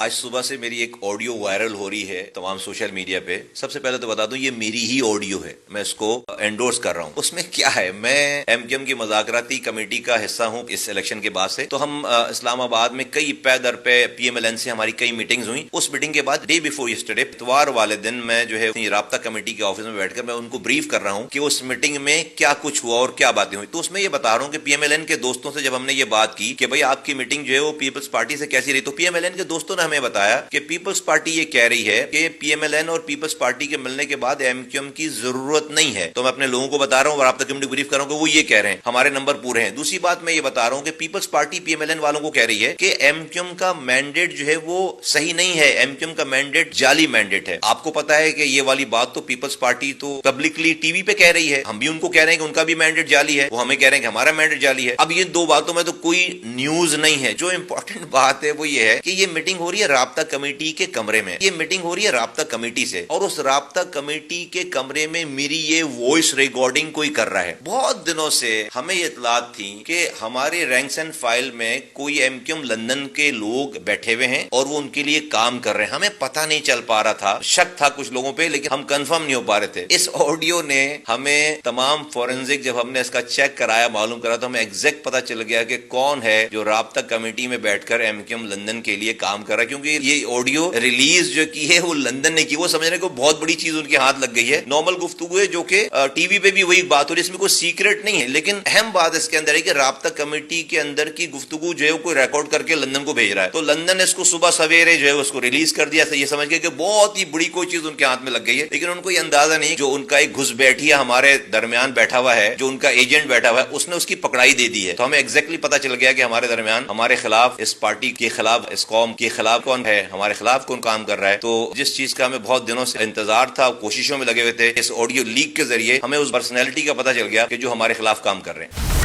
آج صبح سے میری ایک آڈیو وائرل ہو رہی ہے تمام سوشل میڈیا پہ. سب سے پہلے تو بتا دوں یہ میری ہی آڈیو ہے, میں اس کو انڈورس کر رہا ہوں. اس میں کیا ہے, میں ایم کیو ایم کی مذاکراتی کمیٹی کا حصہ ہوں اس الیکشن کے بعد سے. تو ہم اسلام آباد میں کئی پے در پہ پی ایم ایل این سے ہماری کئی میٹنگز ہوئی. اس میٹنگ کے بعد ڈے بیفور یسٹرڈے اتوار والے دن میں جو ہے رابطہ کمیٹی کے آفس میں بیٹھ کر میں ان کو بریف کر رہا ہوں کہ اس میٹنگ میں کیا کچھ ہوا اور کیا باتیں ہوئی. تو اس میں یہ بتا رہا ہوں کہ پی ایم ایل این کے دوستوں سے جب ہم نے یہ بات کی کہ بھائی آپ کی میٹنگ جو ہے وہ پیپلز پارٹی سے کیسی رہی, تو پی ایم ایل این کے دوستوں نے ہمیں بتایا کہ پیپلز پارٹی یہ کہہ رہی ہے کہ پی ایم ایل این اور پیپلز پارٹی کے ملنے کے بعد ایم کیو ایم کی ضرورت نہیں ہے. تو میں اپنے لوگوں کو بتا رہا ہوں اور آپ تک کمیٹی بریف کر رہا ہوں کہ وہ یہ کہہ رہے ہیں, ہمارے نمبر پورے ہیں. دوسری بات میں یہ بتا رہا ہوں کہ Peoples Party P M L N والوں کو کہہ رہی ہے کہ ایم کیو ایم کا مینڈیٹ جو ہے وہ صحیح نہیں ہے, ایم کیو ایم کا مینڈیٹ جعلی مینڈیٹ ہے. آپ کو پتا ہے کہ یہ والی بات تو پیپلز پارٹی تو پبلکلی ٹی وی پہ کہہ رہی ہے, ہم بھی ان کو کہہ رہے ہیں کہ ان کا بھی مینڈیٹ جعلی ہے, وہ ہمیں کہہ رہے ہیں کہ ہمارا مینڈیٹ جعلی ہے. اب یہ دو باتوں میں تو کوئی نیوز نہیں ہے. جو امپورٹنٹ بات ہے وہ یہ ہے کہ یہ میٹنگ ہو رہی ہے رابطہ کمیٹی کے کمرے میں, یہ میٹنگ ہو رہی ہے رابطہ کمیٹی سے, اور اس رابطہ کمیٹی کے کمرے میں میری یہ وائس ریکارڈنگ کوئی کر رہا ہے. بہت دنوں سے ہمیں یہ اطلاعات تھی کہ ہمارے رینکس اینڈ فائل میں کوئی ایم کیو ایم لندن کے لوگ بیٹھے ہوئے ہیں اور وہ ان کے لیے کام کر رہے ہیں. ہمیں پتہ نہیں چل پا رہا تھا, شک تھا کچھ لوگوں پہ, لیکن ہم کنفرم نہیں ہو پا رہے تھے. اس آڈیو نے ہمیں تمام فورنزک جب ہم نے اس کا چیک کرایا, معلوم کرا, تو ہمیں ایگزیکٹ پتہ چل گیا کہ کون ہے جو رابطہ کمیٹی میں بیٹھ کر ایم کیو ایم لندن کے لیے کام کر رہا ہے. کیونکہ یہ آڈیو ریلیز جو کی ہے وہ لندن نے کی, وہ سمجھنے کو بہت بڑی چیز ان کے ہاتھ لگ گئی ہے. نارمل گفتگو ہے جو کہ ٹی وی پہ بھی وہی بات ہو رہی ہے, اس میں کوئی سیکرٹ نہیں ہے. لیکن اہم بات اس کے اندر ہے کہ رابطہ کمیٹی کے اندر کی گفتگو جو ہے وہ کوئی ریکارڈ کر کے لندن کو بھیج رہا ہے. تو لندن نے اس کو صبح سویرے جو ہے اس کو ریلیز کر دیا, یہ سمجھ کے کہ بہت ہی بڑی کوئی چیز ان کے ہاتھ میں لگ گئی ہے. لیکن ان کو یہ اندازہ نہیں جو ان کا ایک گھس بیٹھیا ہمارے درمیان بیٹھا ہوا ہے, جو ان کا ایجنٹ بیٹھا ہوا ہے, اس نے اس کی پکڑائی دے دی ہے. تو ہمیں ایگزیکٹلی پتا چل گیا کہ ہمارے درمیان ہمارے خلاف, اس پارٹی کے خلاف, اس قوم کے خلاف کون ہے, ہمارے خلاف کون کام کر رہا ہے. تو جس چیز کا ہمیں بہت دنوں سے انتظار تھا, کوششوں میں لگے ہوئے تھے, اس آڈیو لیک کے ذریعے ہمیں اس پرسنالٹی کا پتا چل گیا کہ جو ہمارے خلاف کام کر رہے ہیں.